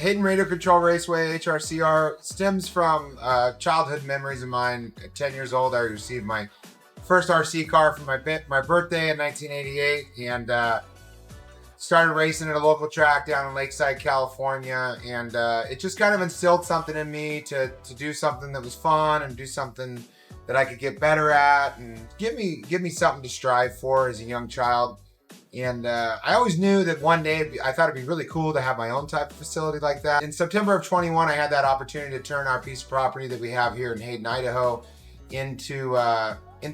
Hayden Radio Control Raceway, HRCR, stems from childhood memories of mine. At 10 years old, I received my first RC car for my birthday in 1988 and started racing at a local track down in Lakeside, California. And it just kind of instilled something in me to do something that was fun and do something that I could get better at and give me something to strive for as a young child. And I always knew that one day I thought it'd be really cool to have my own type of facility like that. In September of 21, I had that opportunity to turn our piece of property that we have here in Hayden, Idaho into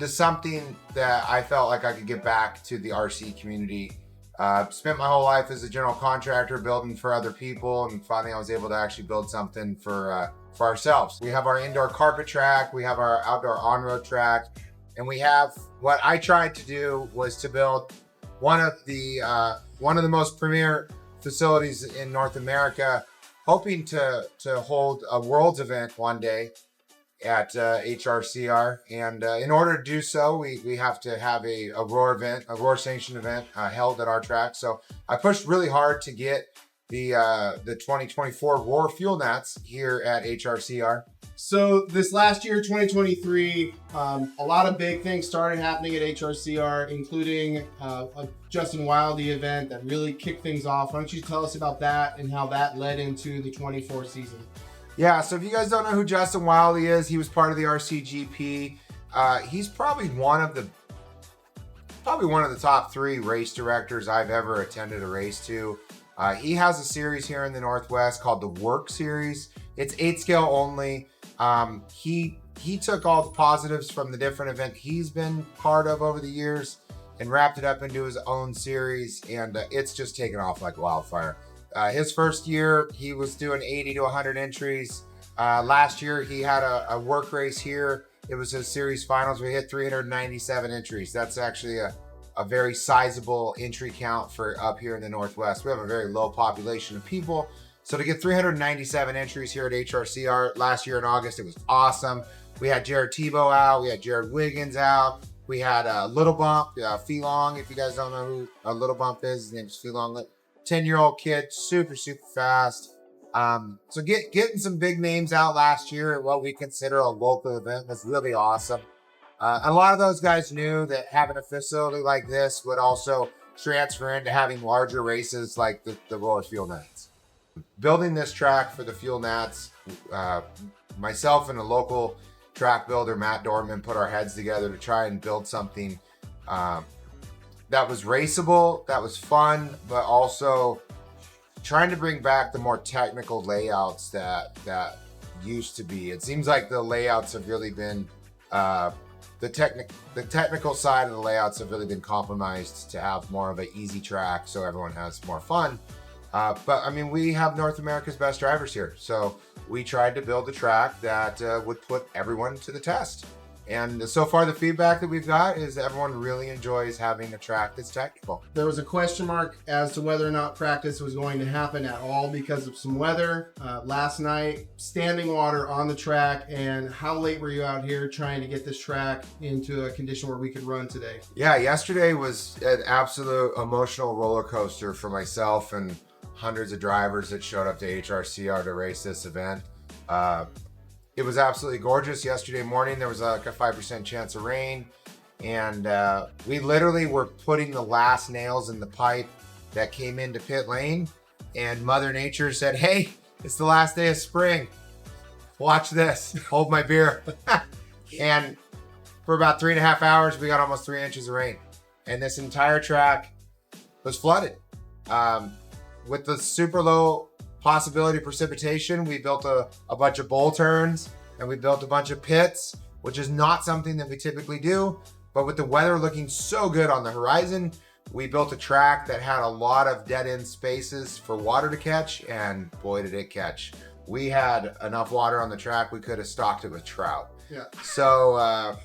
something that I felt like I could give back to the RC community. Spent my whole life as a general contractor building for other people, and finally I was able to actually build something for ourselves. We have our indoor carpet track, we have our outdoor on-road track, and we have what I tried to do was to build one of the most premier facilities in North America, hoping to hold a Worlds event one day at HRCR. And in order to do so, we have to have a Roar event, a Roar sanctioned event held at our track. So I pushed really hard to get the 2024 Roar fuel nats here at HRCR. So this last year, 2023, a lot of big things started happening at HRCR, including a Justin Wildy event that really kicked things off. Why don't you tell us about that and how that led into the 24 season? Yeah, so if you guys don't know who Justin Wildy is, he was part of the RCGP. He's probably one of the top 3 race directors I've ever attended a race to. He has a series here in the Northwest called the Work Series. It's 8 scale only. He took all the positives from the different event he's been part of over the years and wrapped it up into his own series, and it's just taken off like wildfire. His first year, he was doing 80 to 100 entries. Last year, he had a work race here. It was his series finals. We hit 397 entries. That's actually a very sizable entry count for up here in the Northwest. We have a very low population of people. So to get 397 entries here at HRCR last year in August, it was awesome. We had Jared Tebow out. We had Jared Wiggins out. We had Little Bump, Felong. If you guys don't know who a Little Bump is, his name is Felong. 10-year-old kid, super fast. So getting some big names out last year at what we consider a local event was really awesome. A lot of those guys knew that having a facility like this would also transfer into having larger races like the Roar Fuel Nats. Building this track for the Fuel Nats, myself and a local track builder, Matt Dorman, put our heads together to try and build something that was raceable, that was fun, but also trying to bring back the more technical layouts that used to be. It seems like the layouts have really been the technical side of the layouts have really been compromised to have more of an easy track so everyone has more fun. But I mean, we have North America's best drivers here. So we tried to build a track that would put everyone to the test. And so far the feedback that we've got is everyone really enjoys having a track that's technical. There was a question mark as to whether or not practice was going to happen at all because of some weather. Last night, standing water on the track, and how late were you out here trying to get this track into a condition where we could run today? Yeah, yesterday was an absolute emotional roller coaster for myself and hundreds of drivers that showed up to HRCR to race this event. It was absolutely gorgeous. Yesterday morning, there was like a 5% chance of rain. And we literally were putting the last nails in the pipe that came into pit lane. And Mother Nature said, hey, it's the last day of spring. Watch this, hold my beer. And for about 3.5 hours, we got almost 3 inches of rain. And this entire track was flooded. With the super low possibility of precipitation, we built a bunch of bowl turns and we built a bunch of pits, which is not something that we typically do. But with the weather looking so good on the horizon, we built a track that had a lot of dead end spaces for water to catch, and boy, did it catch. We had enough water on the track, we could have stocked it with trout. Yeah. So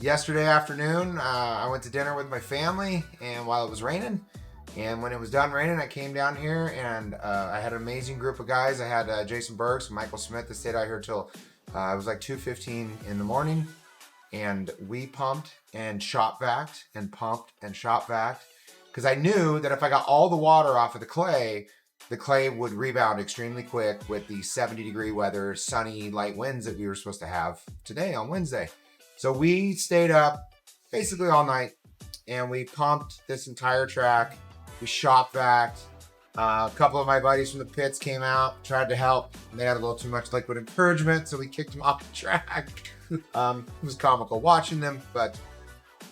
yesterday afternoon, I went to dinner with my family, and while it was raining, and when it was done raining, I came down here and I had an amazing group of guys. I had Jason Burks, Michael Smith that stayed out here till it was like 2:15 in the morning. And we pumped and shop vacked and pumped and shop vacked. Because I knew that if I got all the water off of the clay, the clay would rebound extremely quick with the 70-degree weather, sunny, light winds that we were supposed to have today on Wednesday. So we stayed up basically all night and we pumped this entire track. We shop vac. A couple of my buddies from the pits came out, tried to help. And they had a little too much liquid encouragement, so we kicked them off the track. It was comical watching them, but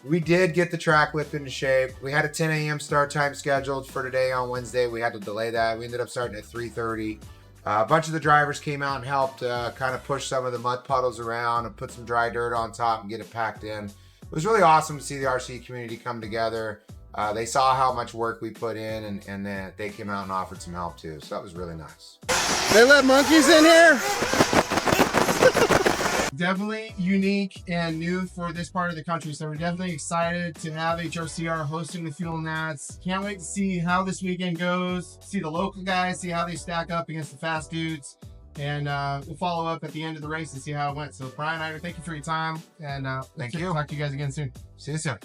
we did get the track whipped into shape. We had a 10 a.m. start time scheduled for today on Wednesday. We had to delay that. We ended up starting at 3:30. A bunch of the drivers came out and helped kind of push some of the mud puddles around and put some dry dirt on top and get it packed in. It was really awesome to see the RC community come together. They saw how much work we put in, and then they came out and offered some help too. So that was really nice. They let monkeys in here? Definitely unique and new for this part of the country. So we're definitely excited to have HRCR hosting the Fuel Nats. Can't wait to see how this weekend goes. See the local guys, see how they stack up against the fast dudes. And we'll follow up at the end of the race and see how it went. So Brian, Eiter, thank you for your time. And Thank you. Talk to you guys again soon. See you soon.